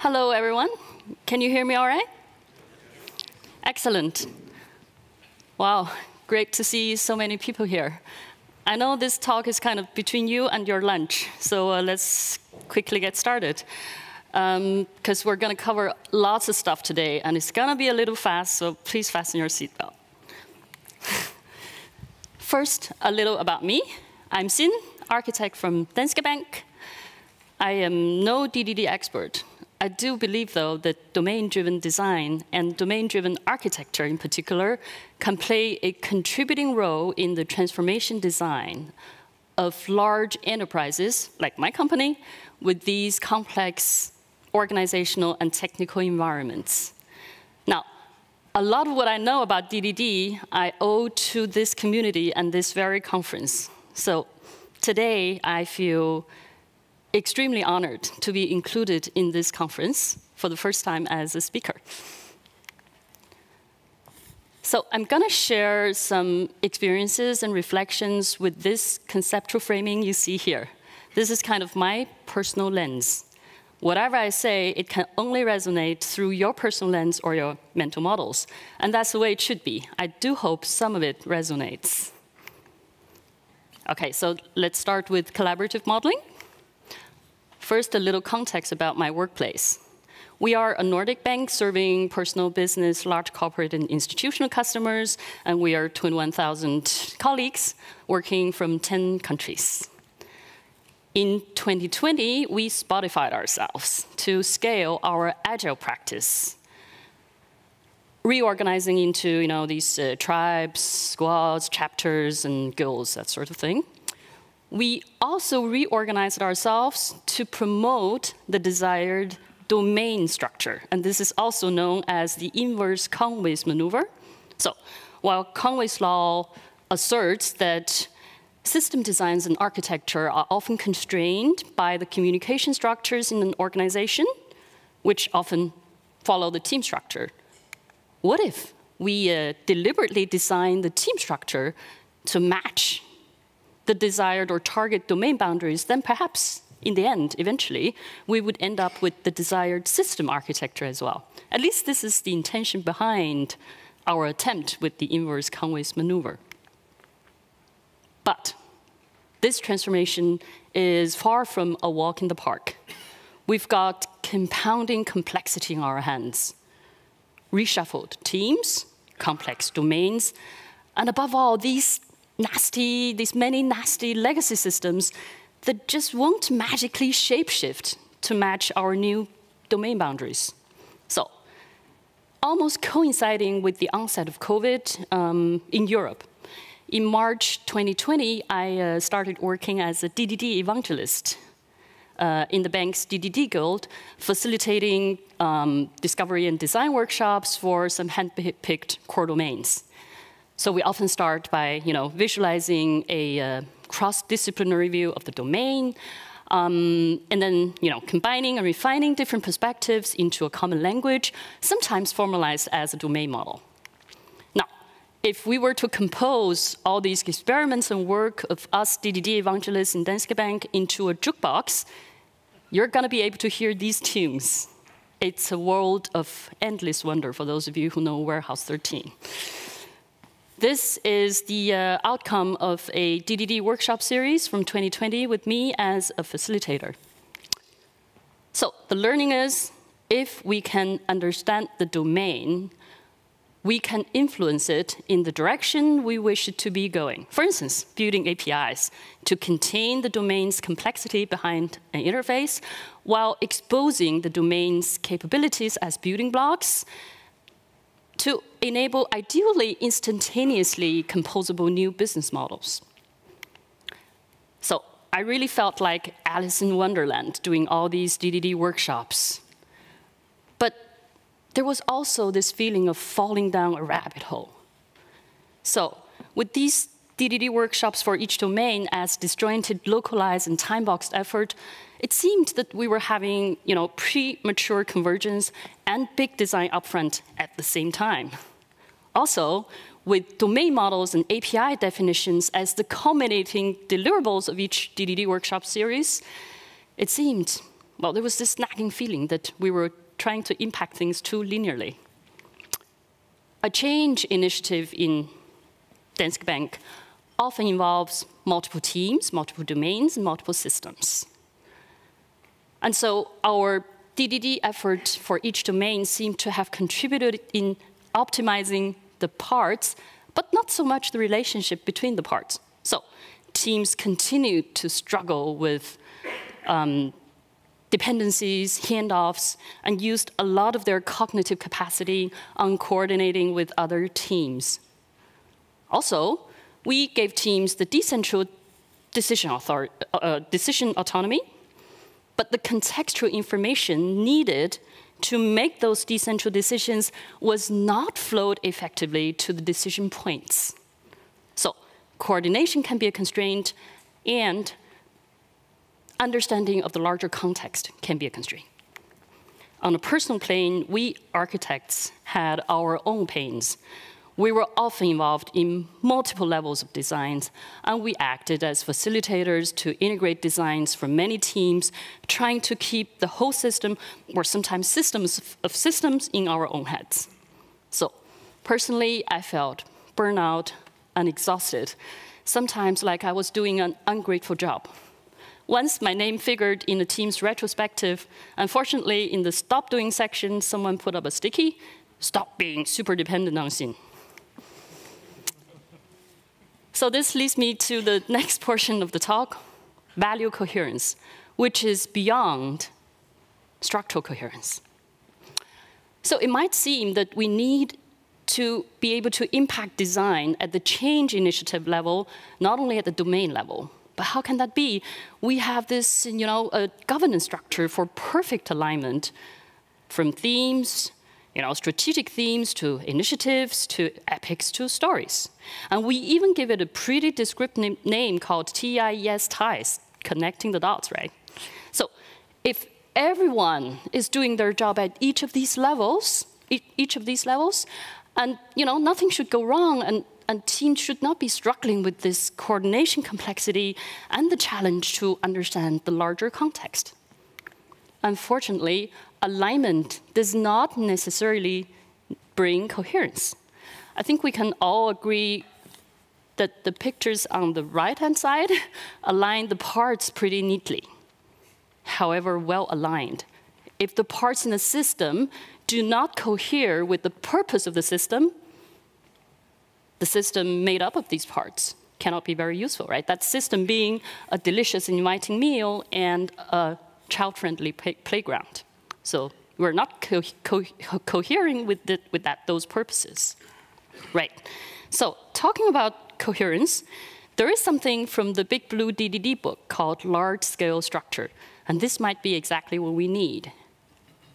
Hello, everyone. Can you hear me all right? Excellent. Wow, great to see so many people here. I know this talk is kind of between you and your lunch, so let's quickly get started. Because we're going to cover lots of stuff today, and it's going to be a little fast, so please fasten your seatbelt. First, a little about me. I'm Sin, architect from Danske Bank. I am no DDD expert. I do believe, though, that domain-driven design and domain-driven architecture in particular can play a contributing role in the transformation design of large enterprises, like my company, with these complex organizational and technical environments. Now, a lot of what I know about DDD, I owe to this community and this very conference. So today, I feel extremely honored to be included in this conference for the first time as a speaker. So I'm going to share some experiences and reflections with this conceptual framing you see here. This is kind of my personal lens. Whatever I say, it can only resonate through your personal lens or your mental models. And that's the way it should be. I do hope some of it resonates. OK, so let's start with collaborative modeling. First, a little context about my workplace. We are a Nordic bank serving personal business, large corporate and institutional customers, and we are 21,000 colleagues working from 10 countries. In 2020, we Spotified ourselves to scale our agile practice, reorganizing into these tribes, squads, chapters, and guilds, that sort of thing. We also reorganized ourselves to promote the desired domain structure. And this is also known as the inverse Conway's maneuver. So while Conway's law asserts that system designs and architecture are often constrained by the communication structures in an organization, which often follow the team structure, what if we deliberately design the team structure to match the desired or target domain boundaries? Then perhaps, in the end, eventually, we would end up with the desired system architecture as well. At least this is the intention behind our attempt with the inverse Conway's maneuver. But this transformation is far from a walk in the park. We've got compounding complexity in our hands. Reshuffled teams, complex domains, and above all, these many nasty legacy systems that just won't magically shapeshift to match our new domain boundaries. So, almost coinciding with the onset of COVID in Europe, in March 2020, I started working as a DDD evangelist in the bank's DDD guild, facilitating discovery and design workshops for some hand-picked core domains. So we often start by visualizing a cross-disciplinary view of the domain, and then combining and refining different perspectives into a common language, sometimes formalized as a domain model. Now, if we were to compose all these experiments and work of us DDD evangelists in Danske Bank into a jukebox, you're going to be able to hear these tunes. It's a world of endless wonder for those of you who know Warehouse 13. This is the outcome of a DDD workshop series from 2020 with me as a facilitator. So the learning is, if we can understand the domain, we can influence it in the direction we wish it to be going. For instance, building APIs to contain the domain's complexity behind an interface, while exposing the domain's capabilities as building blocks to enable ideally instantaneously composable new business models. So I really felt like Alice in Wonderland doing all these DDD workshops. But there was also this feeling of falling down a rabbit hole. So with these DDD workshops for each domain as disjointed, localized, and time-boxed effort, it seemed that we were having premature convergence and big design upfront at the same time. Also, with domain models and API definitions as the culminating deliverables of each DDD workshop series, it seemed well, there was this nagging feeling that we were trying to impact things too linearly. A change initiative in Danske Bank often involves multiple teams, multiple domains, and multiple systems. And so our DDD effort for each domain seemed to have contributed in optimizing the parts, but not so much the relationship between the parts. So teams continued to struggle with dependencies, handoffs, and used a lot of their cognitive capacity on coordinating with other teams. Also, we gave teams the decentral decision autonomy, but the contextual information needed to make those decentral decisions was not flowed effectively to the decision points. So coordination can be a constraint, and understanding of the larger context can be a constraint. On a personal plane, we architects had our own pains. We were often involved in multiple levels of designs, and we acted as facilitators to integrate designs from many teams, trying to keep the whole system, or sometimes systems of systems, in our own heads. So personally, I felt burnout and exhausted, sometimes like I was doing an ungrateful job. Once my name figured in the team's retrospective, unfortunately, in the stop doing section, someone put up a sticky, "Stop being super dependent on Xin." So this leads me to the next portion of the talk, value coherence, which is beyond structural coherence. So it might seem that we need to be able to impact design at the change initiative level, not only at the domain level. But how can that be? We have this, a governance structure for perfect alignment, from themes, strategic themes to initiatives to epics to stories. And we even give it a pretty descriptive name called TIES ties, connecting the dots, right? So if everyone is doing their job at each of these levels, and nothing should go wrong, and teams should not be struggling with this coordination complexity and the challenge to understand the larger context. Unfortunately, alignment does not necessarily bring coherence. I think we can all agree that the pictures on the right-hand side align the parts pretty neatly, however well aligned. If the parts in a system do not cohere with the purpose of the system made up of these parts cannot be very useful, right? That system being a delicious, inviting meal and a child-friendly playground. So we're not cohering with those purposes, right? So talking about coherence, there is something from the Big Blue DDD book called large-scale structure, and this might be exactly what we need.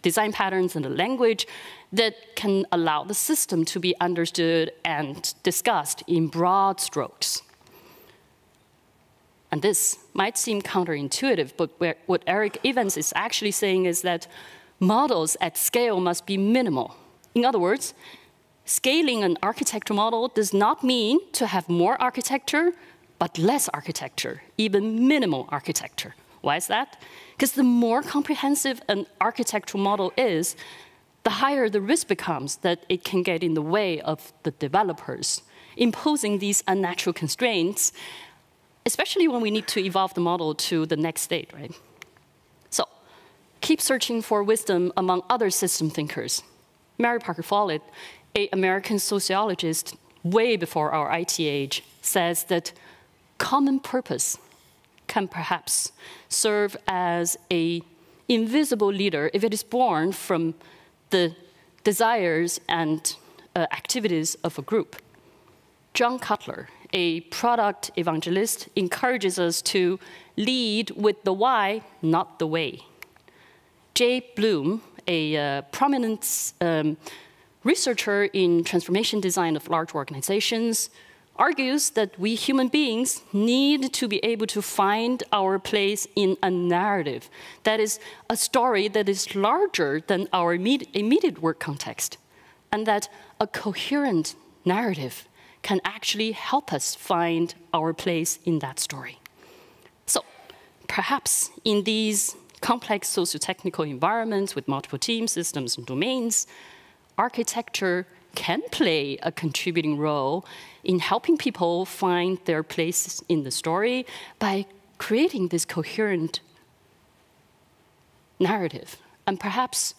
Design patterns and a language that can allow the system to be understood and discussed in broad strokes. And this might seem counterintuitive, but what Eric Evans is actually saying is that models at scale must be minimal. In other words, scaling an architecture model does not mean to have more architecture, but less architecture, even minimal architecture. Why is that? Because the more comprehensive an architectural model is, the higher the risk becomes that it can get in the way of the developers, imposing these unnatural constraints, especially when we need to evolve the model to the next state, right? So keep searching for wisdom among other system thinkers. Mary Parker Follett, an American sociologist way before our IT age, says that common purpose can perhaps serve as an invisible leader if it is born from the desires and activities of a group. John Cutler, a product evangelist, encourages us to lead with the why, not the way. Jay Bloom, a prominent researcher in transformation design of large organizations, argues that we human beings need to be able to find our place in a narrative, that is, a story that is larger than our immediate work context, and that a coherent narrative can actually help us find our place in that story. So perhaps in these complex sociotechnical environments with multiple teams, systems, and domains, architecture can play a contributing role in helping people find their place in the story by creating this coherent narrative. And perhaps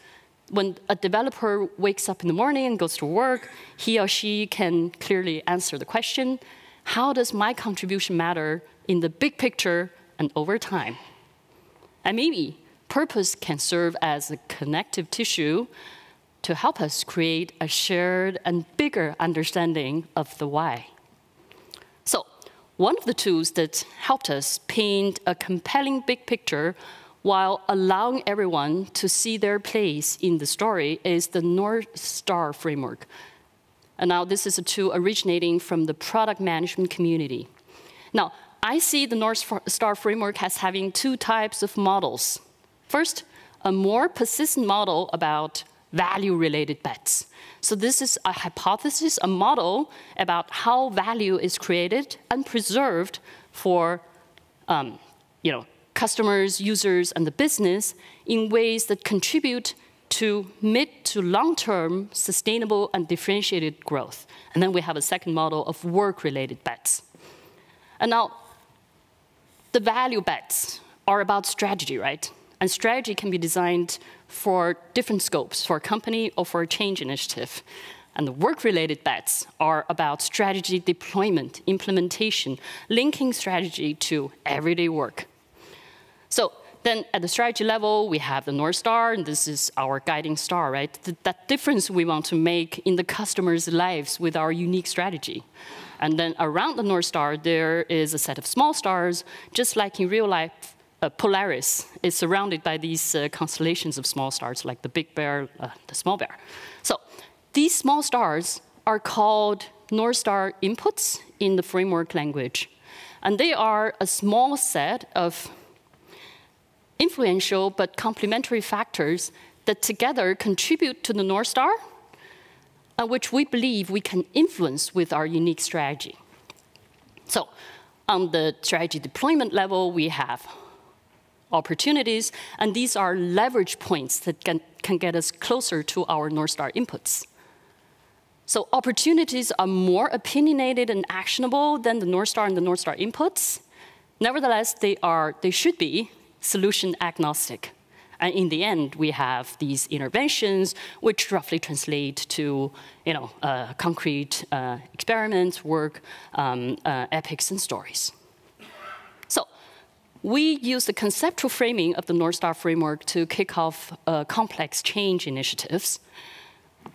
when a developer wakes up in the morning and goes to work, he or she can clearly answer the question, how does my contribution matter in the big picture and over time? And maybe purpose can serve as a connective tissue to help us create a shared and bigger understanding of the why. So one of the tools that helped us paint a compelling big picture while allowing everyone to see their place in the story is the North Star framework. And now this is a tool originating from the product management community. Now, I see the North Star framework as having two types of models. First, a more persistent model about value-related bets. So this is a hypothesis, a model about how value is created and preserved for customers, users, and the business in ways that contribute to mid to long-term sustainable and differentiated growth. And then we have a second model of work-related bets. And now, the value bets are about strategy, right? And strategy can be designed for different scopes, for a company or for a change initiative. And the work-related bets are about strategy deployment, implementation, linking strategy to everyday work. So then at the strategy level, we have the North Star, and this is our guiding star, right? That difference we want to make in the customers' lives with our unique strategy. And then around the North Star, there is a set of small stars, just like in real life, Polaris is surrounded by these constellations of small stars, like the big bear, the small bear. So these small stars are called North Star inputs in the framework language. And they are a small set of influential but complementary factors that together contribute to the North Star, and which we believe we can influence with our unique strategy. So on the strategy deployment level, we have opportunities, and these are leverage points that can get us closer to our North Star inputs. So opportunities are more opinionated and actionable than the North Star and the North Star inputs. Nevertheless, they should be solution agnostic. And in the end, we have these interventions, which roughly translate to concrete experiments, work, epics, and stories. So we use the conceptual framing of the North Star framework to kick off complex change initiatives.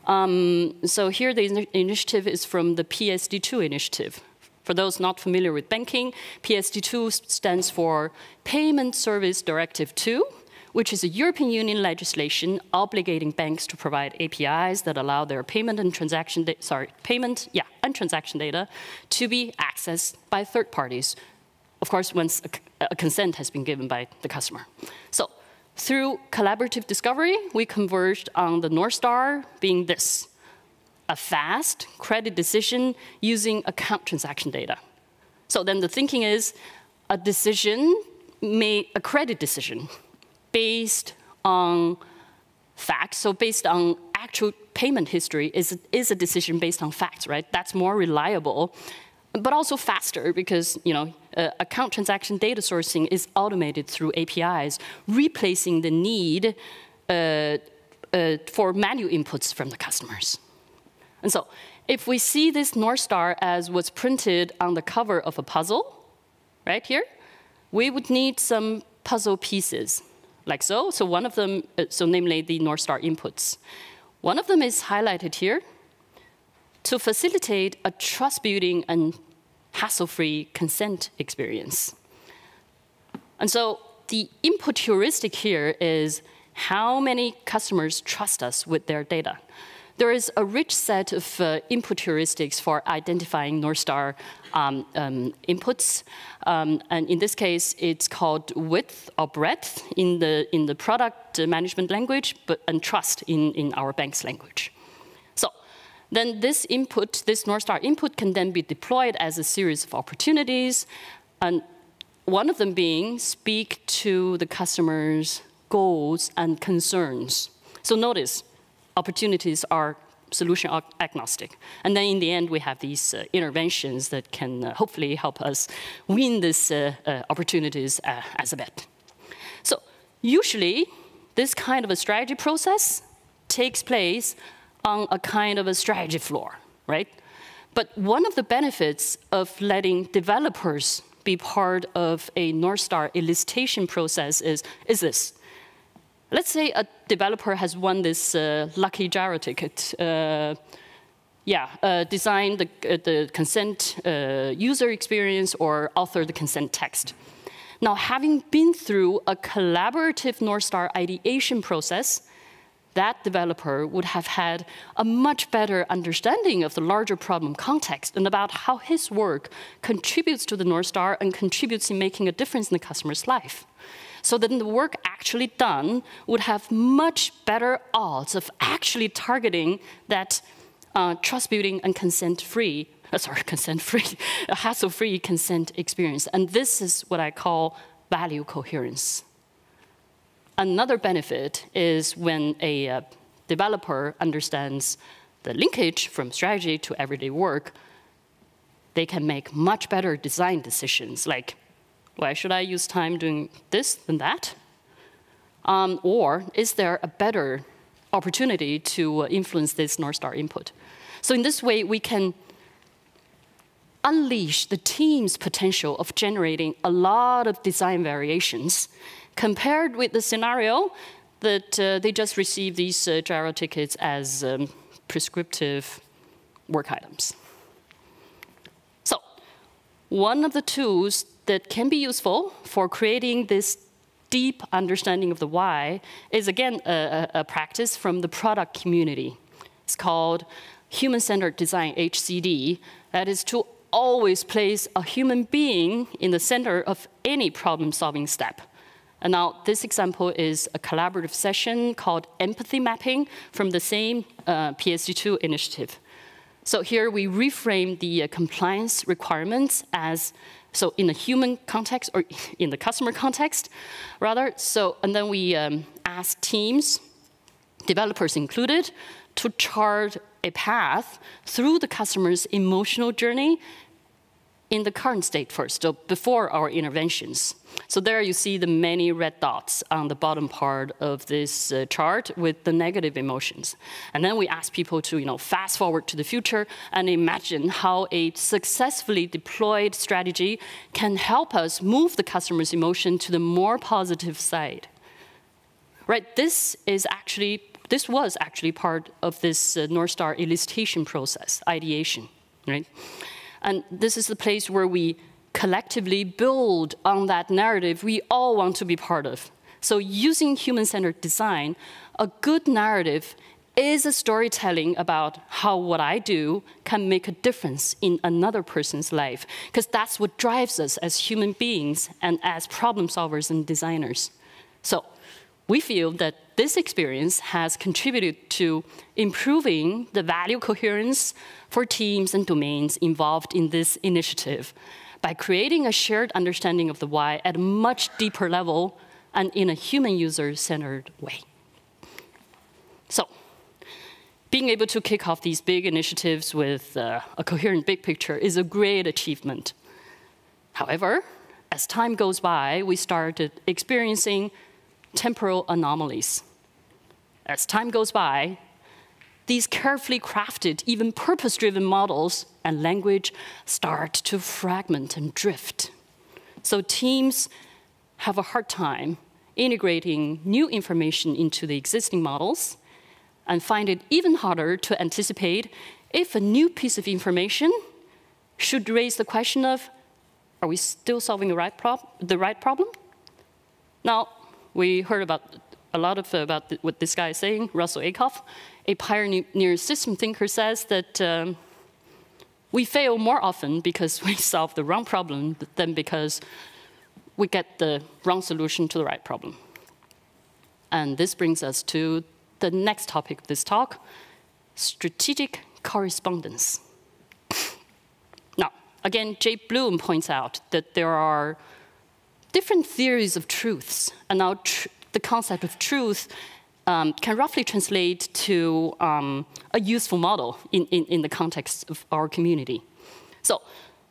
So here the initiative is from the PSD2 initiative. For those not familiar with banking, PSD2 stands for Payment Service Directive 2, which is a European Union legislation obligating banks to provide APIs that allow their payment and transaction data to be accessed by third parties. Of course, once a consent has been given by the customer. So through collaborative discovery, we converged on the North Star being this: a fast credit decision using account transaction data. So then the thinking is a credit decision based on facts, so based on actual payment history is a decision based on facts, right? That's more reliable, but also faster because account transaction data sourcing is automated through APIs, replacing the need for manual inputs from the customers. And so if we see this North Star as what's printed on the cover of a puzzle, right here, we would need some puzzle pieces, like so. So one of them, namely the North Star inputs. One of them is highlighted here to facilitate a trust-building and hassle-free consent experience. And so the input heuristic here is how many customers trust us with their data. There is a rich set of input heuristics for identifying North Star inputs. And in this case, it's called width or breadth in the product management language, and trust in our bank's language. So then this input, this North Star input, can then be deployed as a series of opportunities. And one of them being speak to the customer's goals, and concerns. So notice, opportunities are solution agnostic. And then in the end, we have these interventions that can hopefully help us win these opportunities as a bet. So usually, this kind of a strategy process takes place on a kind of a strategy floor, right? But one of the benefits of letting developers be part of a North Star elicitation process is this. Let's say a developer has won this lucky gyro ticket. Design the consent user experience or author the consent text. Now, having been through a collaborative North Star ideation process, that developer would have had a much better understanding of the larger problem context and about how his work contributes to the North Star and contributes in making a difference in the customer's life. So then the work actually done would have much better odds of actually targeting that trust-building and consent-free, hassle-free consent experience. And this is what I call value coherence. Another benefit is when a developer understands the linkage from strategy to everyday work, they can make much better design decisions, like, why should I use time doing this than that? Or is there a better opportunity to influence this North Star input? So in this way, we can unleash the team's potential of generating a lot of design variations compared with the scenario that they just receive these gyro tickets as prescriptive work items. So one of the tools that can be useful for creating this deep understanding of the why is, again, a practice from the product community. It's called human-centered design, HCD. That is to always place a human being in the center of any problem-solving step. And now this example is a collaborative session called empathy mapping from the same PSD2 initiative. So here we reframe the compliance requirements as, so in the human context, or in the customer context, rather. So, and then we ask teams, developers included, to chart a path through the customer's emotional journey in the current state first, so before our interventions. So there you see the many red dots on the bottom part of this chart with the negative emotions. And then we ask people to, fast forward to the future and imagine how a successfully deployed strategy can help us move the customer's emotion to the more positive side. Right? This was actually part of this North Star elicitation process, ideation, right? And this is the place where we collectively build on that narrative we all want to be part of. So using human-centered design, a good narrative is a storytelling about how what I do can make a difference in another person's life, because that's what drives us as human beings and as problem solvers and designers. So we feel that this experience has contributed to improving the value coherence for teams and domains involved in this initiative by creating a shared understanding of the why at a much deeper level and in a human user-centered way. So, being able to kick off these big initiatives with a coherent big picture is a great achievement. However, as time goes by, we started experiencing temporal anomalies. As time goes by, these carefully crafted, even purpose-driven models and language start to fragment and drift. So teams have a hard time integrating new information into the existing models and find it even harder to anticipate if a new piece of information should raise the question of, are we still solving the right problem? Now, we heard about what this guy is saying, Russell Ackoff, a pioneer system thinker, says that we fail more often because we solve the wrong problem than because we get the wrong solution to the right problem. And this brings us to the next topic of this talk, strategic correspondence. Now, again, Jay Bloom points out that there are different theories of truths, and now the concept of truth can roughly translate to a useful model in the context of our community. So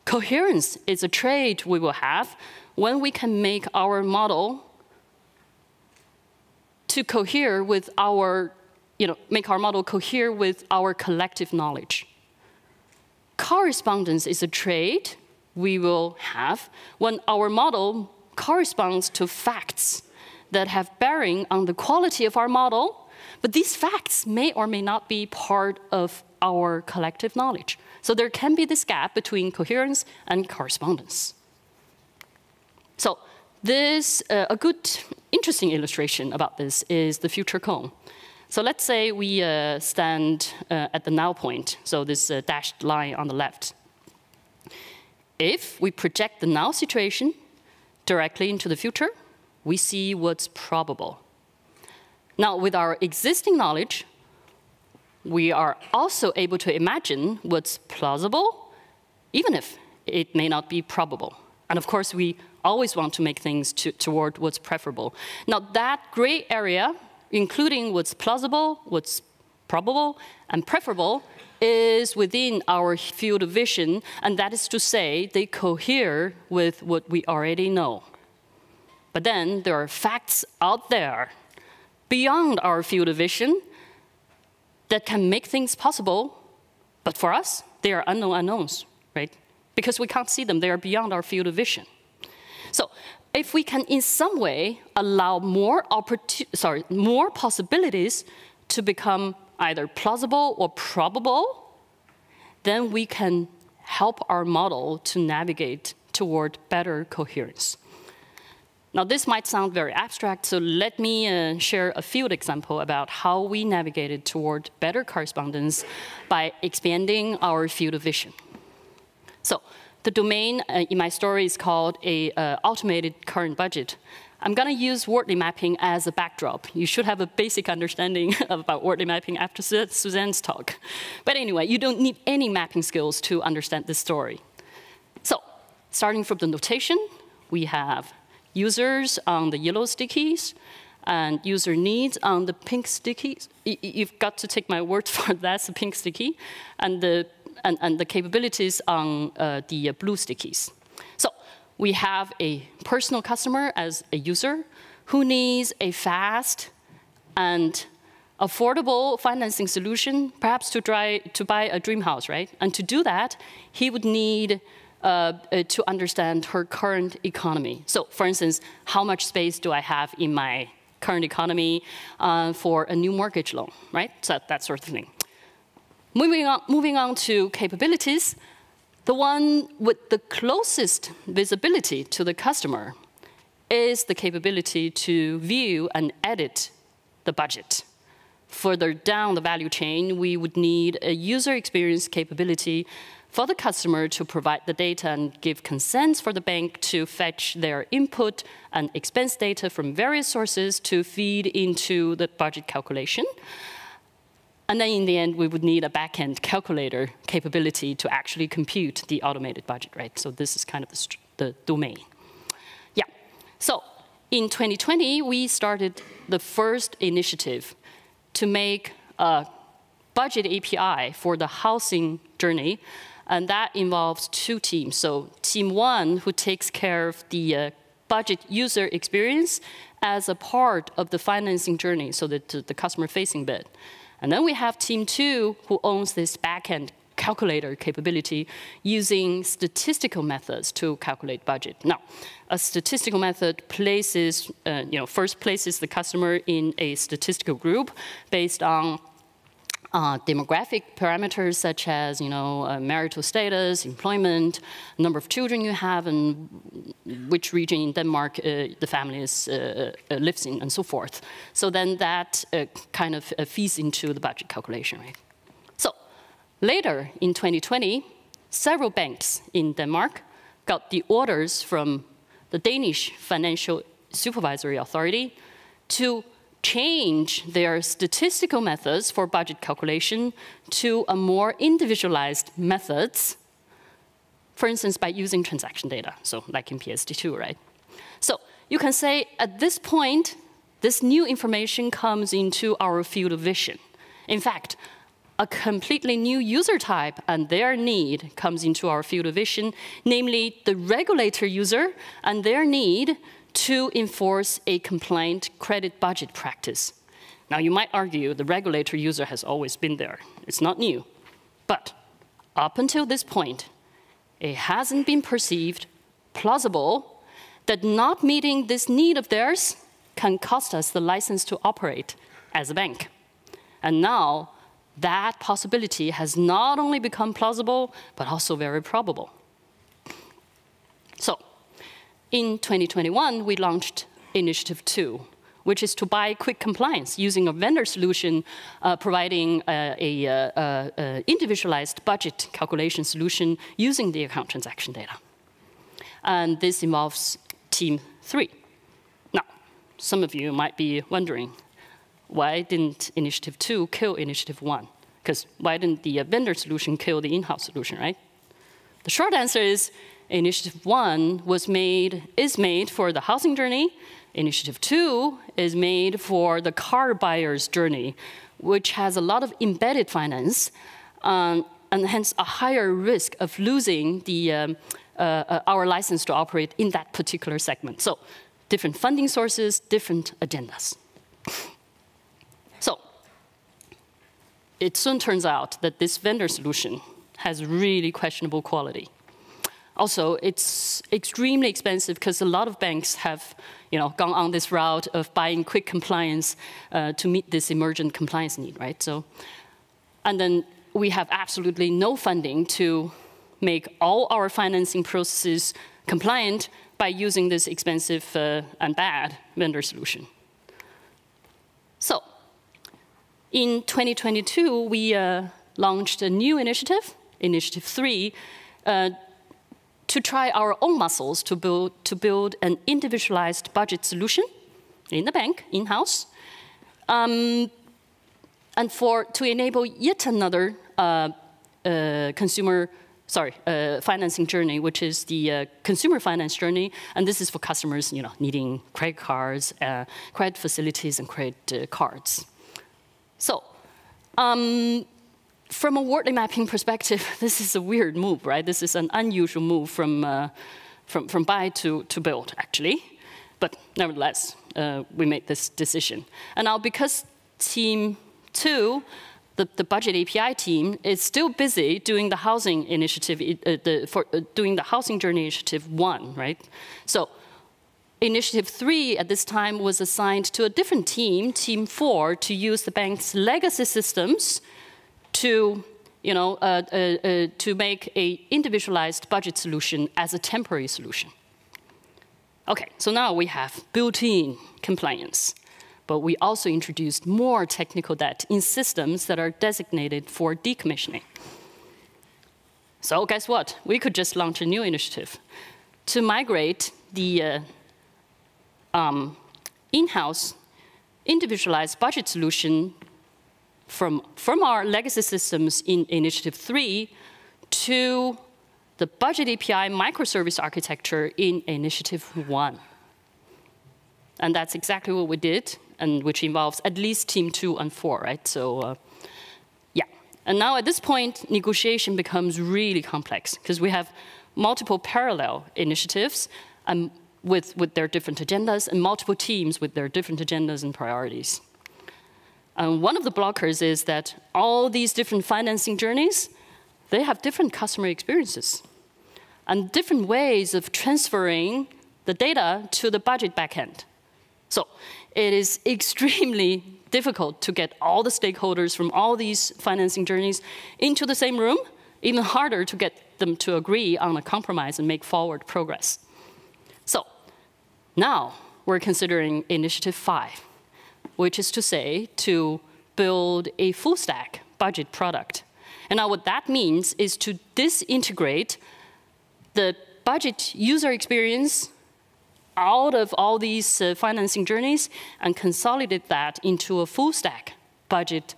coherence is a trait we will have when we can make our model to cohere with our, make our model cohere with our collective knowledge. Correspondence is a trait we will have when our model corresponds to facts that have bearing on the quality of our model, but these facts may or may not be part of our collective knowledge. So there can be this gap between coherence and correspondence. So this, a good, interesting illustration about this is the future cone. So let's say we stand at the now point, so this dashed line on the left. If we project the now situation directly into the future, we see what's probable. Now, with our existing knowledge, we are also able to imagine what's plausible, even if it may not be probable. And of course, we always want to make things toward what's preferable. Now, that gray area, including what's plausible, what's probable, and preferable, is within our field of vision, and that is to say, they cohere with what we already know. But then there are facts out there beyond our field of vision that can make things possible, but for us, they are unknown unknowns, right? Because we can't see them, they are beyond our field of vision. So if we can in some way allow more possibilities to become either plausible or probable, then we can help our model to navigate toward better coherence. Now, this might sound very abstract, so let me share a field example about how we navigated toward better correspondence by expanding our field of vision. So the domain in my story is called a automated current budget. I'm going to use wordly mapping as a backdrop. You should have a basic understanding about wordly mapping after Suzanne's talk. But anyway, you don't need any mapping skills to understand this story. So starting from the notation, we have users on the yellow stickies and user needs on the pink stickies. You've got to take my word for that's a pink sticky, and the capabilities on the blue stickies. So we have a personal customer as a user who needs a fast and affordable financing solution, perhaps to buy a dream house, right? And to do that, he would need to understand her current economy. So for instance, how much space do I have in my current economy for a new mortgage loan, right? So that sort of thing. Moving on to capabilities, the one with the closest visibility to the customer is the capability to view and edit the budget. Further down the value chain, we would need a user experience capability for the customer to provide the data and give consents for the bank to fetch their input and expense data from various sources to feed into the budget calculation. And then in the end, we would need a back-end calculator capability to actually compute the automated budget, right? So this is kind of the domain. Yeah, so in 2020, we started the first initiative to make a budget API for the housing journey, and that involves two teams. So team one, who takes care of the budget user experience as a part of the financing journey, so the customer-facing bit. And then we have team two, who owns this back-end calculator capability using statistical methods to calculate budget. Now, a statistical method places, first places the customer in a statistical group based on demographic parameters such as, marital status, employment, number of children you have, and which region in Denmark the family lives in, and so forth. So then that kind of feeds into the budget calculation, right? So later in 2020, several banks in Denmark got the orders from the Danish Financial Supervisory Authority to change their statistical methods for budget calculation to a more individualized methods, for instance, by using transaction data, so like in PSD2, right? So you can say at this point, this new information comes into our field of vision. In fact, a completely new user type and their need comes into our field of vision, namely the regulator user and their need to enforce a compliant credit budget practice. Now, you might argue the regulator user has always been there. It's not new. But up until this point, it hasn't been perceived plausible that not meeting this need of theirs can cost us the license to operate as a bank. And now, that possibility has not only become plausible, but also very probable. So, in 2021, we launched Initiative 2, which is to buy quick compliance using a vendor solution providing an individualized budget calculation solution using the account transaction data. And this involves Team 3. Now, some of you might be wondering, why didn't Initiative 2 kill Initiative 1? Because why didn't the vendor solution kill the in-house solution, right? The short answer is Initiative 1 is made for the housing journey. Initiative 2 is made for the car buyer's journey, which has a lot of embedded finance and hence a higher risk of losing our license to operate in that particular segment. So different funding sources, different agendas. So it soon turns out that this vendor solution has really questionable quality. Also, it's extremely expensive because a lot of banks have gone on this route of buying quick compliance to meet this emergent compliance need, right? So, and then we have absolutely no funding to make all our financing processes compliant by using this expensive and bad vendor solution. So, in 2022, we launched a new initiative, Initiative 3, to try our own muscles to build an individualized budget solution in the bank, in-house, and to enable yet another financing journey, which is the consumer finance journey, and this is for customers, needing credit cards, credit facilities, and credit cards. So, from a wordly mapping perspective, this is a weird move, right? This is an unusual move from buy to build, actually. But nevertheless, we made this decision. And now, because Team 2, the budget API team, is still busy doing the housing initiative, doing the housing journey initiative 1, right? So, Initiative 3 at this time was assigned to a different team, Team 4, to use the bank's legacy systems to make an individualized budget solution as a temporary solution. Okay, so now we have built-in compliance, but we also introduced more technical debt in systems that are designated for decommissioning. So guess what? We could just launch a new initiative to migrate the in-house individualized budget solution from our legacy systems in Initiative 3 to the budget API microservice architecture in Initiative 1. And that's exactly what we did, and which involves at least Team 2 and 4, right? So, yeah. And now at this point, negotiation becomes really complex because we have multiple parallel initiatives with their different agendas and multiple teams with their different agendas and priorities. And one of the blockers is that all these different financing journeys, they have different customer experiences and different ways of transferring the data to the budget backend. So it is extremely difficult to get all the stakeholders from all these financing journeys into the same room, even harder to get them to agree on a compromise and make forward progress. So now we're considering Initiative 5. Which is to say, to build a full-stack budget product. And now what that means is to disintegrate the budget user experience out of all these financing journeys and consolidate that into a full-stack budget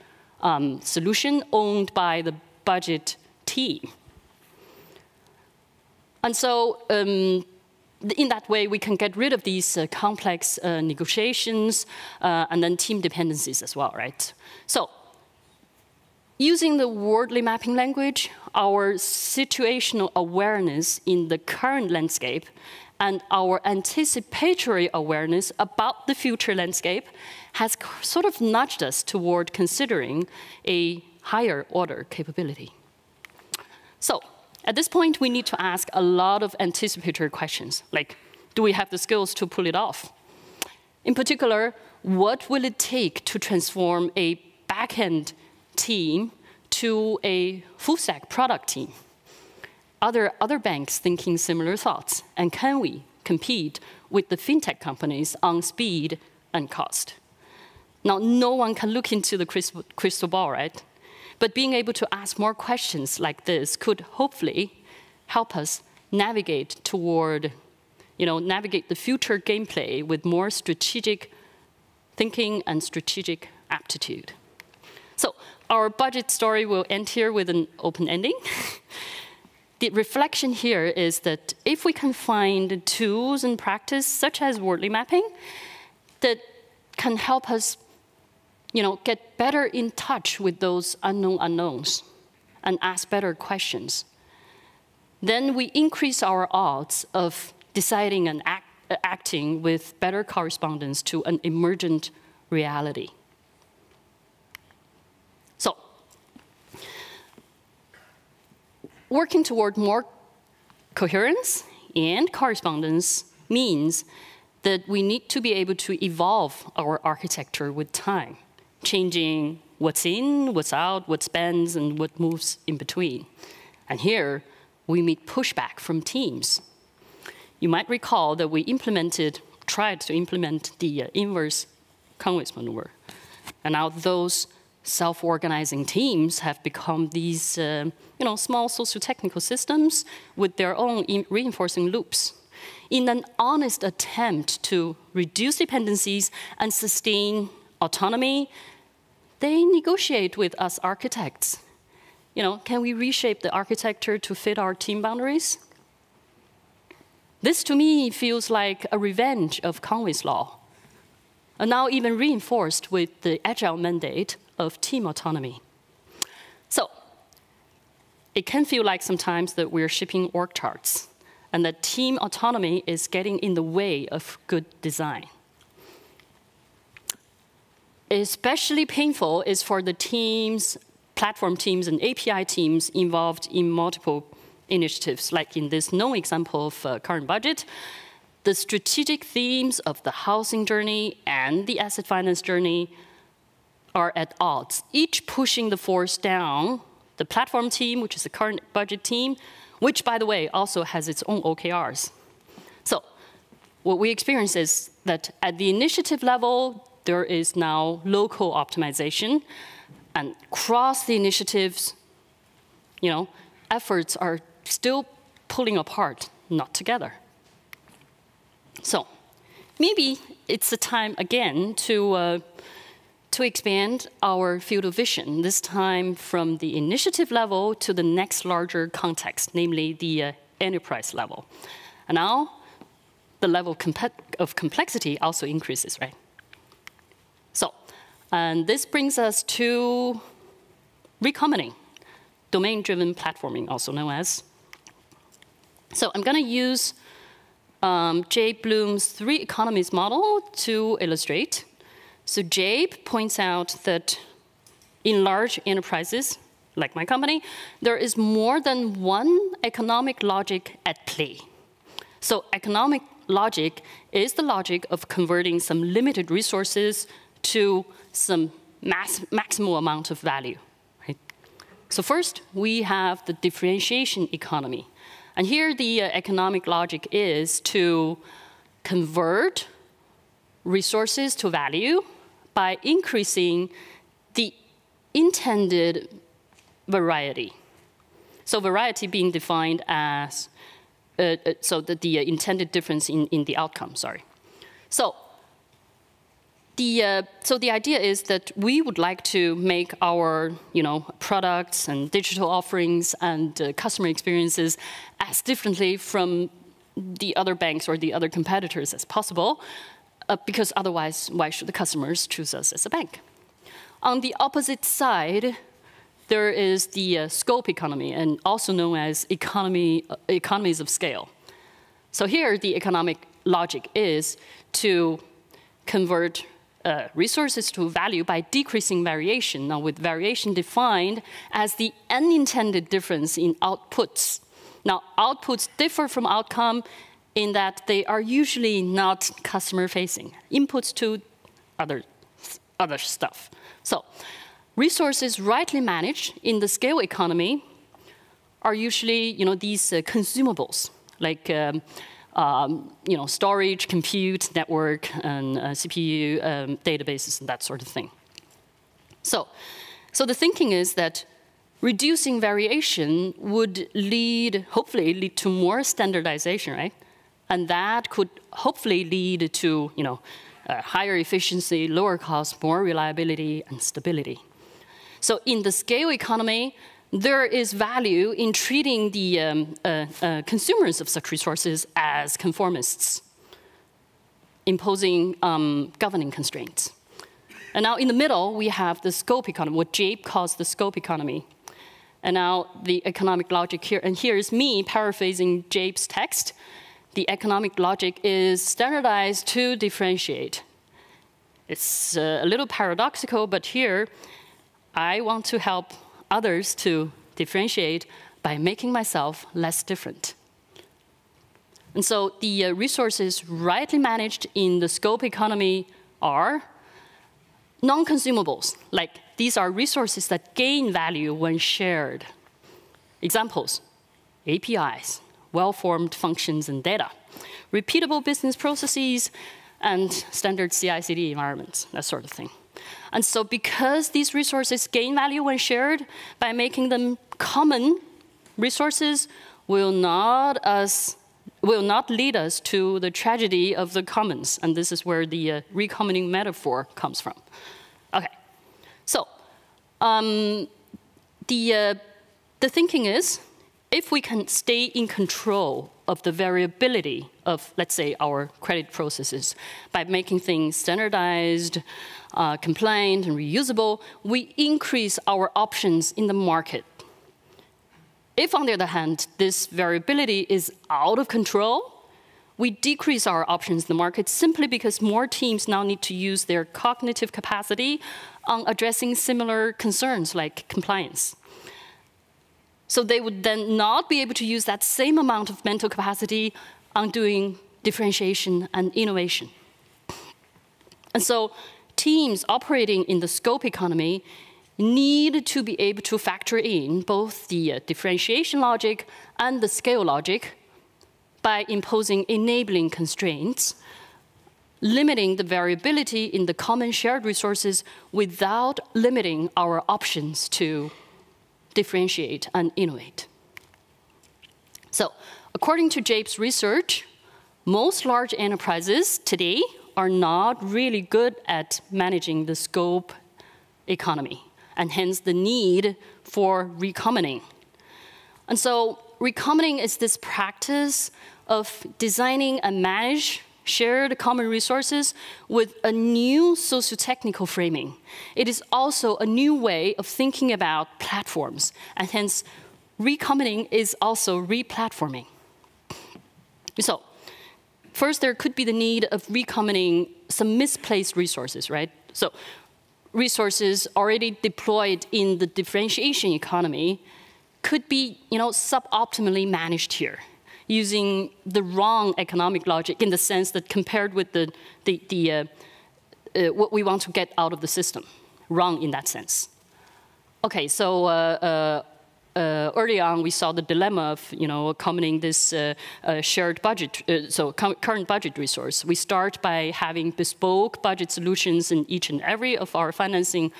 solution owned by the budget team. And so in that way, we can get rid of these complex negotiations and then team dependencies as well, right? So using the wordly mapping language, our situational awareness in the current landscape and our anticipatory awareness about the future landscape has sort of nudged us toward considering a higher order capability. So at this point, we need to ask a lot of anticipatory questions, like, do we have the skills to pull it off? In particular, what will it take to transform a back-end team to a full-stack product team? Other banks thinking similar thoughts, and can we compete with the fintech companies on speed and cost? Now, no one can look into the crystal ball, right? But being able to ask more questions like this could hopefully help us navigate toward, navigate the future gameplay with more strategic thinking and strategic aptitude. So our budget story will end here with an open ending. The reflection here is that if we can find tools and practice, such as wordly mapping, that can help us get better in touch with those unknown unknowns and ask better questions, then we increase our odds of deciding and acting with better correspondence to an emergent reality. So, working toward more coherence and correspondence means that we need to be able to evolve our architecture with time, changing what's in, what's out, what spends, and what moves in between. And here, we meet pushback from teams. You might recall that we tried to implement the inverse Conway's maneuver. And now those self-organizing teams have become these small sociotechnical systems with their own reinforcing loops. In an honest attempt to reduce dependencies and sustain autonomy, they negotiate with us architects. Can we reshape the architecture to fit our team boundaries? This, to me, feels like a revenge of Conway's law, and now even reinforced with the agile mandate of team autonomy. So it can feel like sometimes that we're shipping org charts, and that team autonomy is getting in the way of good design. Especially painful is for the teams, platform teams and API teams involved in multiple initiatives, like in this known example of current budget. The strategic themes of the housing journey and the asset finance journey are at odds, each pushing the force down the platform team, which is the current budget team, which, by the way, also has its own OKRs. So what we experience is that at the initiative level, there is now local optimization, and across the initiatives, efforts are still pulling apart, not together. So maybe it's the time again to expand our field of vision, this time from the initiative level to the next larger context, namely the enterprise level. And now the level of complexity also increases, right? So, and this brings us to recombinant, domain-driven platforming, also known as. So I'm going to use Jay Bloom's 3 economies model to illustrate. So Jabe points out that in large enterprises, like my company, there is more than one economic logic at play. So economic logic is the logic of converting some limited resources to some maximal amount of value. Right? So first, we have the differentiation economy. And here the economic logic is to convert resources to value by increasing the intended variety. So variety being defined as, the intended difference in the outcome, sorry. So the idea is that we would like to make our products and digital offerings and customer experiences as differently from the other banks or the other competitors as possible, because otherwise, why should the customers choose us as a bank? On the opposite side, there is the scope economy, and also known as economies of scale. So here, the economic logic is to convert resources to value by decreasing variation, now with variation defined as the unintended difference in outputs. Now, outputs differ from outcome in that they are usually not customer-facing, inputs to other stuff. So, resources rightly managed in the scale economy are usually, these consumables, like storage, compute, network, and CPU, databases, and that sort of thing. So the thinking is that reducing variation would hopefully lead to more standardization, right? And that could hopefully lead to, higher efficiency, lower cost, more reliability, and stability. So in the scale economy, there is value in treating the consumers of such resources as conformists, imposing governing constraints. And now in the middle, we have the scope economy, what Jape calls the scope economy. And now the economic logic here, and here is me paraphrasing Jape's text. The economic logic is standardized to differentiate. It's a little paradoxical, but here I want to help others to differentiate by making myself less different. And so the resources rightly managed in the scope economy are non-consumables, like these are resources that gain value when shared. Examples, APIs, well-formed functions and data, repeatable business processes, and standard CI/CD environments, that sort of thing. And so because these resources gain value when shared, by making them common, resources will not lead us to the tragedy of the commons. And this is where the recommoning metaphor comes from. OK, so the thinking is, if we can stay in control of the variability of, let's say, our credit processes by making things standardized, compliant, and reusable, we increase our options in the market. If, on the other hand, this variability is out of control, we decrease our options in the market simply because more teams now need to use their cognitive capacity on addressing similar concerns like compliance. So they would then not be able to use that same amount of mental capacity on doing differentiation and innovation. And so teams operating in the scope economy need to be able to factor in both the differentiation logic and the scale logic by imposing enabling constraints, limiting the variability in the common shared resources without limiting our options to differentiate and innovate. So, according to Jape's research, most large enterprises today are not really good at managing the scope economy, and hence the need for recommoning. And so recommoning is this practice of designing and manage shared common resources with a new sociotechnical framing. It is also a new way of thinking about platforms, and hence recommoning is also replatforming. So first, there could be the need of recommoning some misplaced resources, right? So resources already deployed in the differentiation economy could be, suboptimally managed here, using the wrong economic logic in the sense that compared with what we want to get out of the system, wrong in that sense. Okay, so early on we saw the dilemma of accommodating this shared budget, so current budget resource. We start by having bespoke budget solutions in each and every of our financing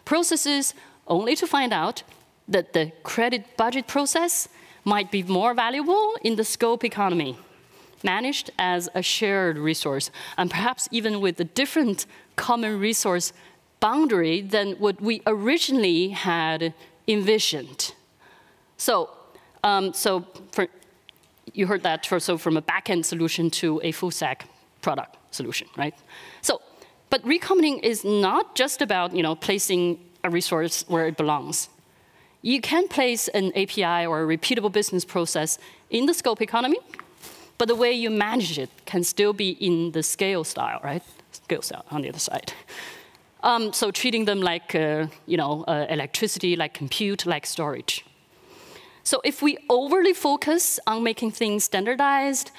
processes, only to find out that the credit budget process might be more valuable in the scope economy, managed as a shared resource, and perhaps even with a different common resource boundary than what we originally had envisioned. So you heard that so from a back-end solution to a full-stack product solution, right? So, but recombining is not just about placing a resource where it belongs. You can place an API or a repeatable business process in the scope economy, but the way you manage it can still be in the scale style, right? Scale style on the other side. So treating them like electricity, like compute, like storage. So if we overly focus on making things standardized,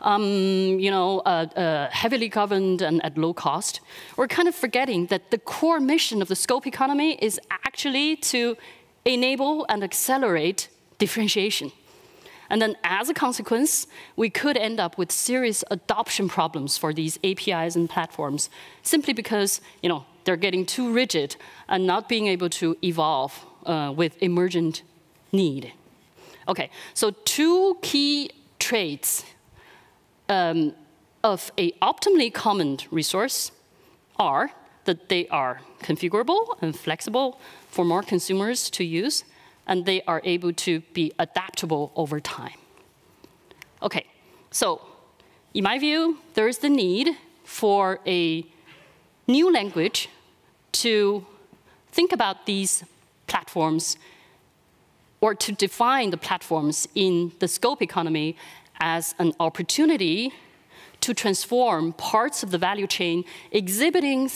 heavily governed and at low cost, we're kind of forgetting that the core mission of the scope economy is actually to enable and accelerate differentiation. And then as a consequence, we could end up with serious adoption problems for these APIs and platforms, simply because they're getting too rigid and not being able to evolve with emergent need. Okay, so 2 key traits of an optimally common resource are that they are configurable and flexible for more consumers to use, and they are able to be adaptable over time. Okay, so in my view, there is the need for a new language to think about these platforms, or to define the platforms in the scope economy as an opportunity to transform parts of the value chain exhibiting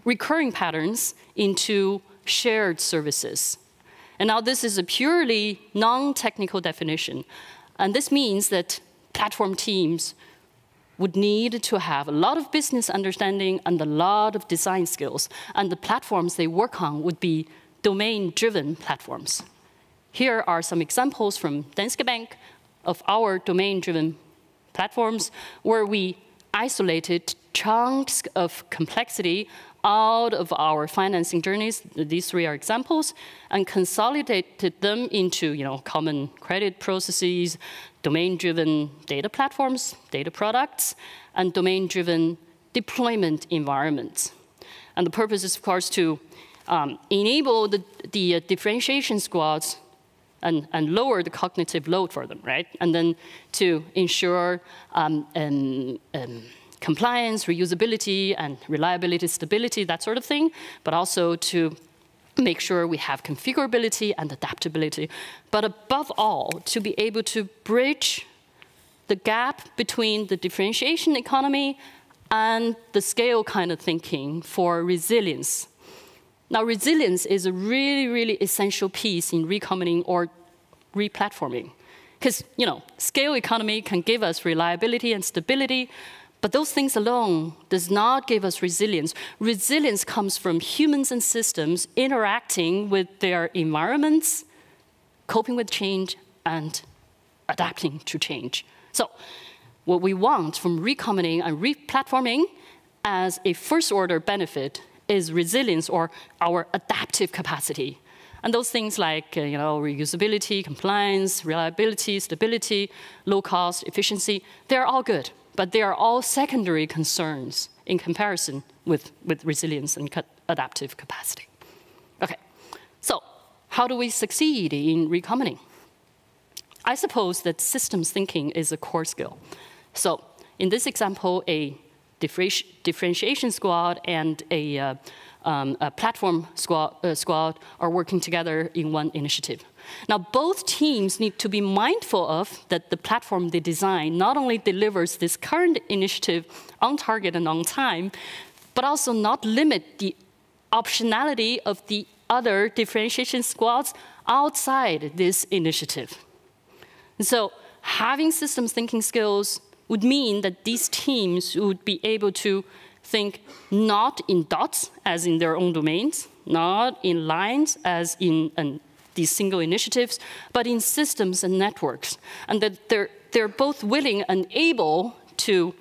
recurring patterns into shared services. And now this is a purely non-technical definition. And this means that platform teams would need to have a lot of business understanding and a lot of design skills. And the platforms they work on would be domain-driven platforms. Here are some examples from Danske Bank of our domain-driven platforms, where we isolated chunks of complexity out of our financing journeys. These 3 are examples, and consolidated them into common credit processes, domain-driven data platforms, data products, and domain-driven deployment environments. And the purpose is, of course, to enable the differentiation squads and lower the cognitive load for them, right? And then to ensure compliance, reusability, and reliability, stability, that sort of thing, but also to make sure we have configurability and adaptability. But above all, to be able to bridge the gap between the differentiation economy and the scale kind of thinking for resilience. Now, resilience is a really, really essential piece in recombining or replatforming. Because, scale economy can give us reliability and stability, but those things alone does not give us resilience. Resilience comes from humans and systems interacting with their environments, coping with change, and adapting to change. So what we want from recombining and replatforming as a first-order benefit is resilience, or our adaptive capacity. And those things like reusability, compliance, reliability, stability, low cost, efficiency, they're all good. But they are all secondary concerns in comparison with resilience and adaptive capacity. Okay, so how do we succeed in recombining? I suppose that systems thinking is a core skill. So in this example, a differentiation squad and a platform squad are working together in one initiative. Now, both teams need to be mindful of that the platform they design not only delivers this current initiative on target and on time, but also not limit the optionality of the other differentiation squads outside this initiative. And so having systems thinking skills would mean that these teams would be able to think not in dots, as in their own domains, not in lines, as in these single initiatives, but in systems and networks. And that they're both willing and able to,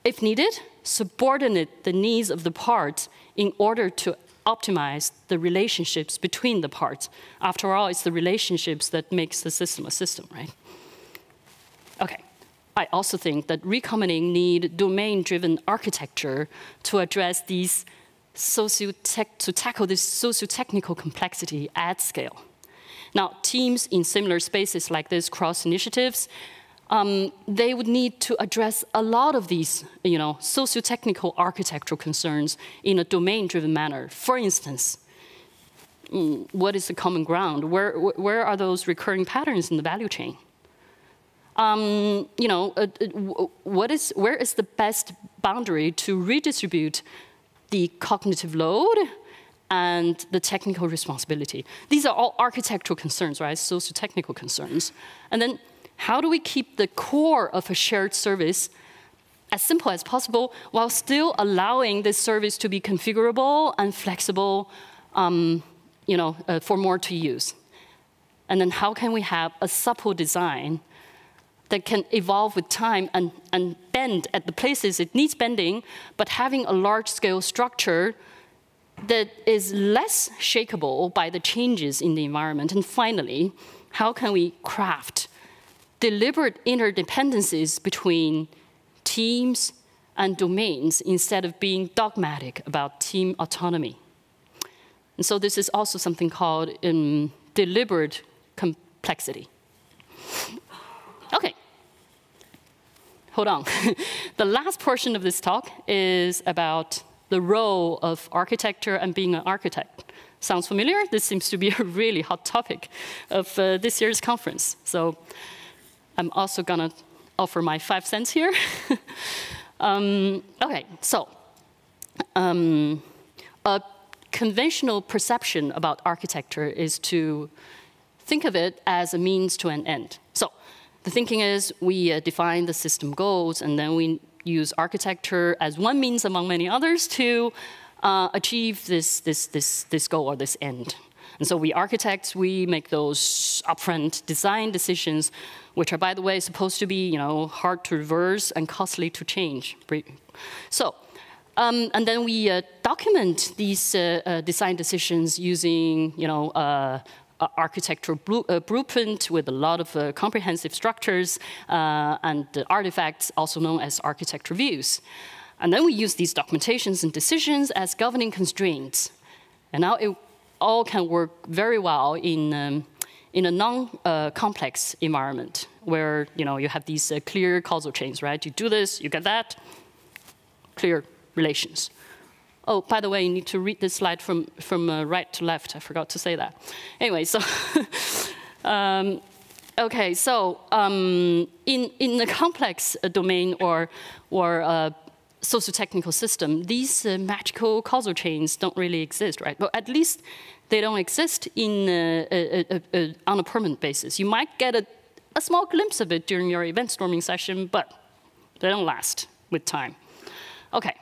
if needed, subordinate the needs of the parts in order to optimize the relationships between the parts. After all, it's the relationships that makes the system a system, right? Okay. I also think that recombining need domain-driven architecture to address these to tackle this sociotechnical complexity at scale. Now, teams in similar spaces like this, cross initiatives, they would need to address a lot of these, socio-technical architectural concerns in a domain-driven manner. For instance, what is the common ground? Where are those recurring patterns in the value chain? Where is the best boundary to redistribute the cognitive load and the technical responsibility? These are all architectural concerns, right? Socio-technical concerns. And then how do we keep the core of a shared service as simple as possible while still allowing this service to be configurable and flexible, for more to use? And then how can we have a supple design that can evolve with time and bend at the places it needs bending, but having a large-scale structure that is less shakeable by the changes in the environment? And finally, how can we craft deliberate interdependencies between teams and domains instead of being dogmatic about team autonomy? And so this is also something called deliberate complexity. OK. Hold on. The last portion of this talk is about the role of architecture and being an architect. Sounds familiar? This seems to be a really hot topic of this year's conference. So I'm also going to offer my 5 cents here. OK, so a conventional perception about architecture is to think of it as a means to an end. So the thinking is we define the system goals, and then we use architecture as one means among many others to achieve this goal or this end. And so we architects, we make those upfront design decisions, which are, by the way, supposed to be hard to reverse and costly to change. So, and then we document these design decisions using architectural blueprint with a lot of comprehensive structures and artifacts, also known as architecture views. And then we use these documentations and decisions as governing constraints. And now it all can work very well in a non-complex environment where you have these clear causal chains, right? You do this, you get that, clear relations. Oh, by the way, you need to read this slide from right to left. I forgot to say that. Anyway, so OK, so in the complex domain or socio-technical system, these magical causal chains don't really exist, right? But at least they don't exist on a permanent basis. You might get a small glimpse of it during your event storming session, but they don't last with time. OK.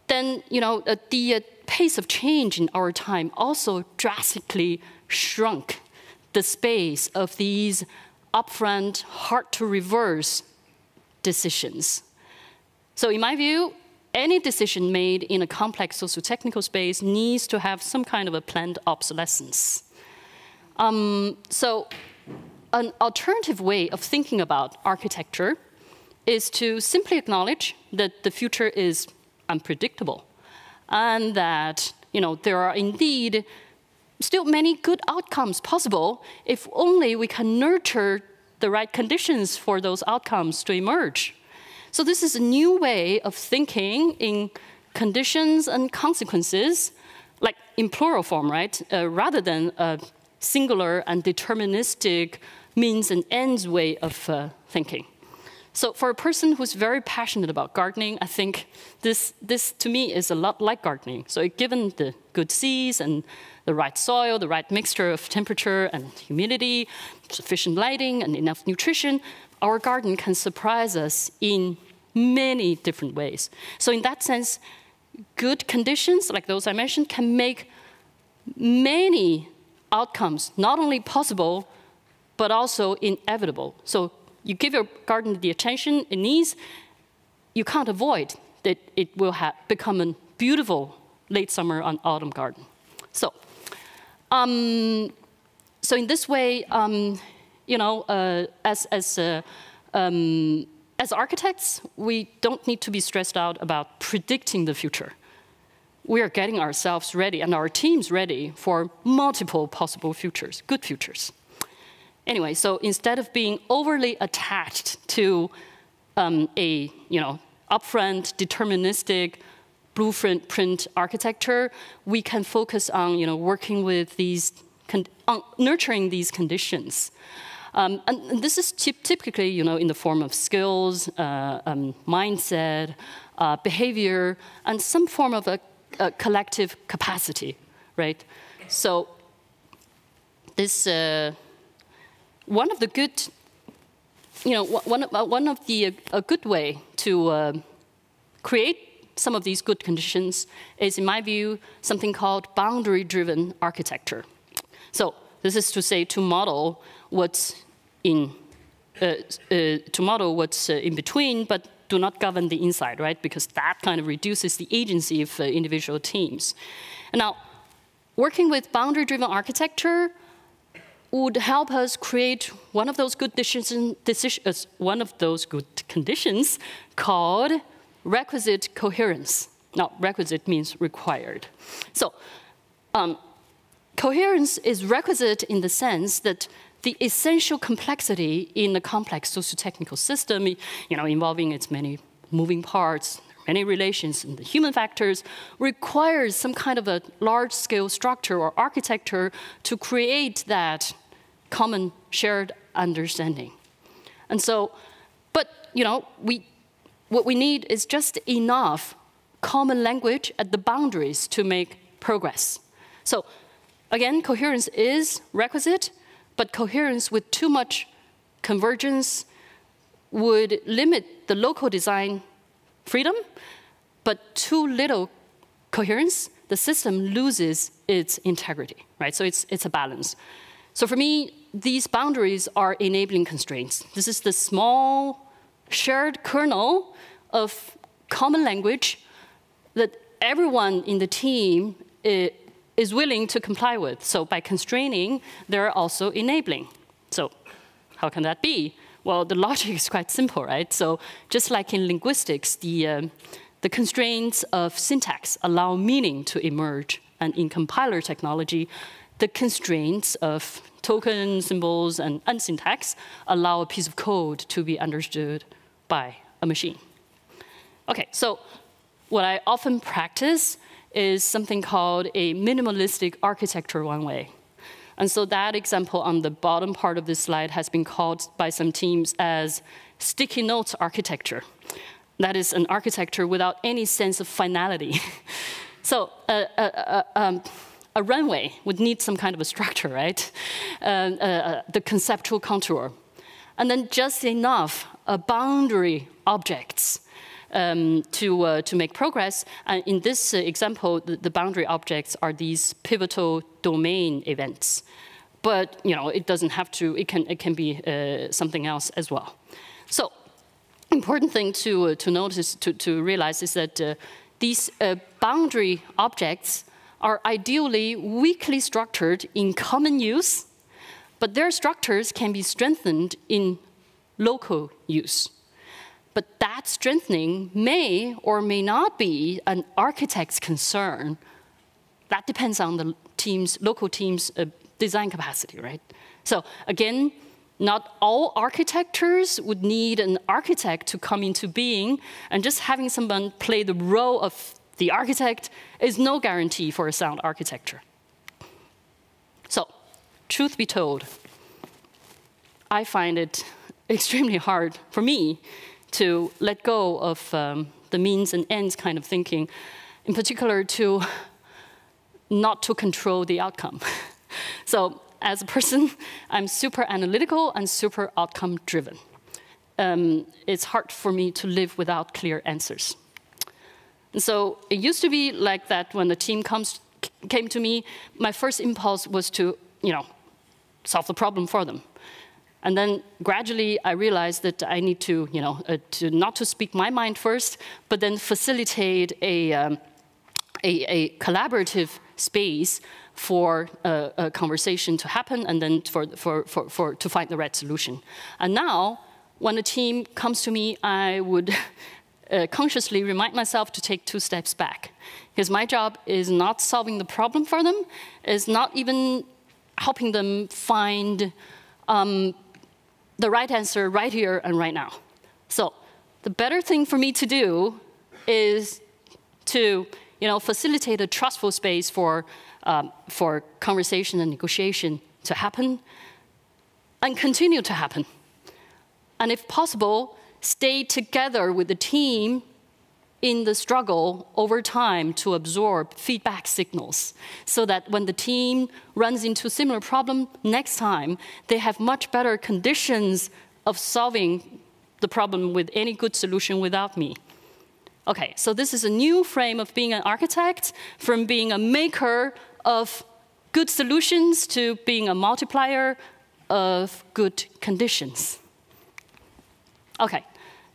Then the pace of change in our time also drastically shrunk the space of these upfront, hard-to-reverse decisions. So in my view, any decision made in a complex socio-technical space needs to have some kind of a planned obsolescence. So an alternative way of thinking about architecture is to simply acknowledge that the future is unpredictable, and that there are indeed still many good outcomes possible if only we can nurture the right conditions for those outcomes to emerge. So this is a new way of thinking in conditions and consequences, like in plural form, right? Rather than a singular and deterministic means and ends way of thinking. So for a person who's very passionate about gardening, I think this to me is a lot like gardening. So given the good seeds and the right soil, the right mixture of temperature and humidity, sufficient lighting and enough nutrition, our garden can surprise us in many different ways. So in that sense, good conditions like those I mentioned can make many outcomes not only possible, but also inevitable. So you give your garden the attention it needs, you can't avoid that it will become a beautiful late summer and autumn garden. So, so in this way, as architects, we don't need to be stressed out about predicting the future. We are getting ourselves ready and our teams ready for multiple possible futures, good futures. anyway, so instead of being overly attached to a upfront deterministic blueprint architecture, we can focus on working with these, nurturing these conditions. And this is typically in the form of skills, mindset, behavior, and some form of a collective capacity, right? So this one of the good, one of the a good way to create some of these good conditions is, in my view, something called boundary-driven architecture. So this is to say, to model what's in between, but do not govern the inside, right? Because that kind of reduces the agency of individual teams. And now, working with boundary-driven architecture would help us create one of those good conditions called requisite coherence. Now, requisite means required. So, coherence is requisite in the sense that the essential complexity in a complex sociotechnical system, involving its many moving parts, many relations, and the human factors, requires some kind of a large-scale structure or architecture to create that common shared understanding. And so, but what we need is just enough common language at the boundaries to make progress. So, again, coherence is requisite, but coherence with too much convergence would limit the local design freedom, but too little coherence, the system loses its integrity, right? So it's a balance. So for me, these boundaries are enabling constraints. This is the small shared kernel of common language that everyone in the team is willing to comply with. So by constraining, they're also enabling. So how can that be? Well, the logic is quite simple, right? So just like in linguistics, the constraints of syntax allow meaning to emerge. And in compiler technology, the constraints of token, symbols, and unsyntax allow a piece of code to be understood by a machine. OK, so what I often practice is something called a minimalistic architecture runway. And so that example on the bottom part of this slide has been called by some teams as sticky notes architecture. That is an architecture without any sense of finality. So a runway would need some kind of a structure, right? The conceptual contour. And then just enough boundary objects to make progress. And in this example, the boundary objects are these pivotal domain events. But it doesn't have to, it can be something else as well. So important thing to notice, to realize is that these boundary objects are ideally weakly structured in common use, but their structures can be strengthened in local use. But that strengthening may or may not be an architect's concern. That depends on the local team's design capacity, right? So again, not all architectures would need an architect to come into being, and just having someone play the role of the architect is no guarantee for a sound architecture. So, truth be told, I find it extremely hard for me to let go of the means and ends kind of thinking, in particular to not to control the outcome. So as a person, I'm super analytical and super outcome driven. It's hard for me to live without clear answers. And so it used to be like that when the team came to me, my first impulse was to solve the problem for them. And then gradually I realized that I need to, not to speak my mind first, but then facilitate a collaborative space for a conversation to happen, and then to find the right solution. And now, when a team comes to me, I would consciously remind myself to take 2 steps back, because my job is not solving the problem for them, is not even helping them find the right answer right here and right now. So the better thing for me to do is to facilitate a trustful space for conversation and negotiation to happen and continue to happen. And if possible, stay together with the team in the struggle over time to absorb feedback signals so that when the team runs into a similar problem next time, they have much better conditions of solving the problem with any good solution without me. Okay, so this is a new frame of being an architect, from being a maker of good solutions to being a multiplier of good conditions. Okay.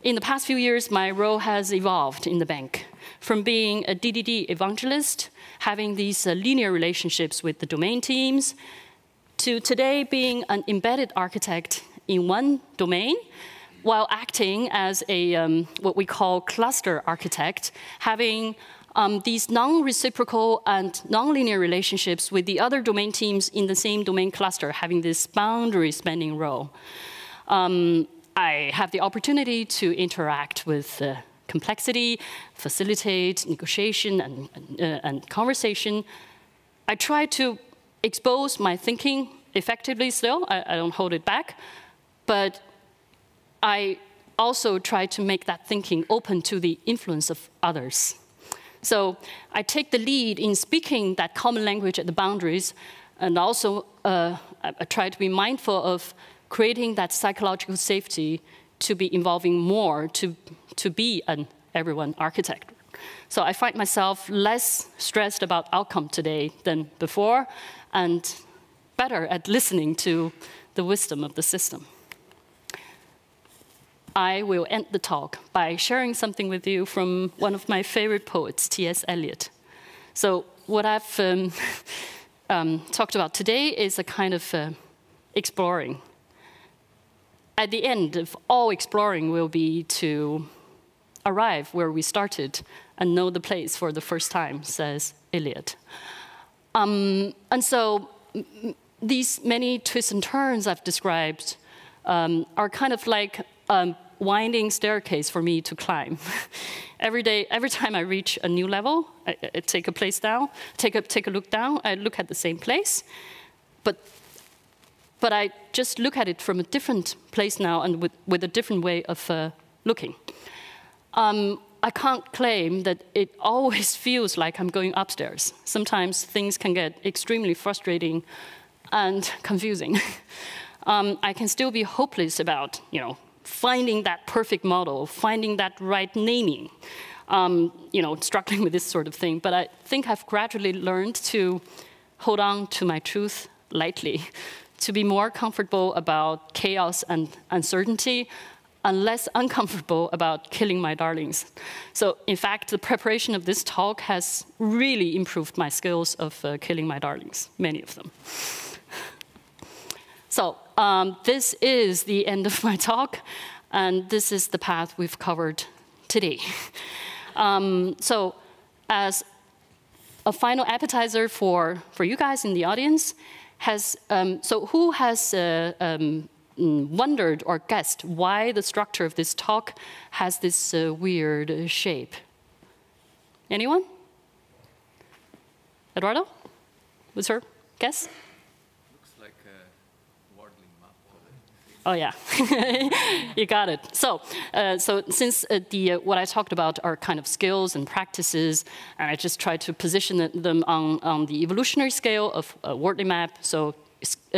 In the past few years, my role has evolved in the bank from being a DDD evangelist, having these linear relationships with the domain teams, to today being an embedded architect in one domain, while acting as a what we call cluster architect, having these non-reciprocal and non-linear relationships with the other domain teams in the same domain cluster, having this boundary-spanning role. I have the opportunity to interact with complexity, facilitate negotiation and conversation. I try to expose my thinking effectively still. I don't hold it back. But I also try to make that thinking open to the influence of others. So I take the lead in speaking that common language at the boundaries, and also I try to be mindful of creating that psychological safety to be involving more, to be an everyone architect. So I find myself less stressed about outcome today than before, and better at listening to the wisdom of the system. I will end the talk by sharing something with you from one of my favorite poets, T.S. Eliot. So what I've talked about today is a kind of exploring. At the end of all exploring will be to arrive where we started and know the place for the first time, says Eliot. And so these many twists and turns I've described are kind of like a winding staircase for me to climb. Every day, every time I reach a new level, I take a place down, take a look down, I look at the same place, but I just look at it from a different place now and with a different way of looking. I can't claim that it always feels like I'm going upstairs. Sometimes things can get extremely frustrating and confusing. I can still be hopeless about, finding that perfect model, finding that right naming, struggling with this sort of thing. But I think I've gradually learned to hold on to my truth lightly, to be more comfortable about chaos and uncertainty, and less uncomfortable about killing my darlings. So in fact, the preparation of this talk has really improved my skills of killing my darlings, many of them. So this is the end of my talk, and this is the path we've covered today. So as a final appetizer for you guys in the audience, so who has wondered or guessed why the structure of this talk has this weird shape? Anyone? Eduardo? What's her guess? Looks like a wordling map. Oh yeah, you got it. So, since what I talked about are kind of skills and practices, and I just tried to position them on the evolutionary scale of a wordling map. So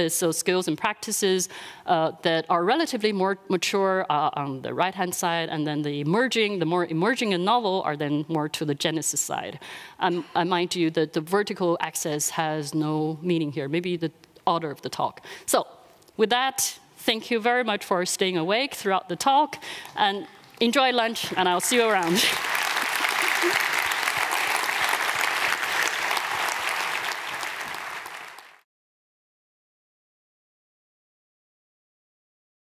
skills and practices that are relatively more mature on the right-hand side, and then the more emerging and novel are then more to the genesis side. I mind you that the vertical axis has no meaning here, maybe the order of the talk. So with that, thank you very much for staying awake throughout the talk, and enjoy lunch, and I'll see you around.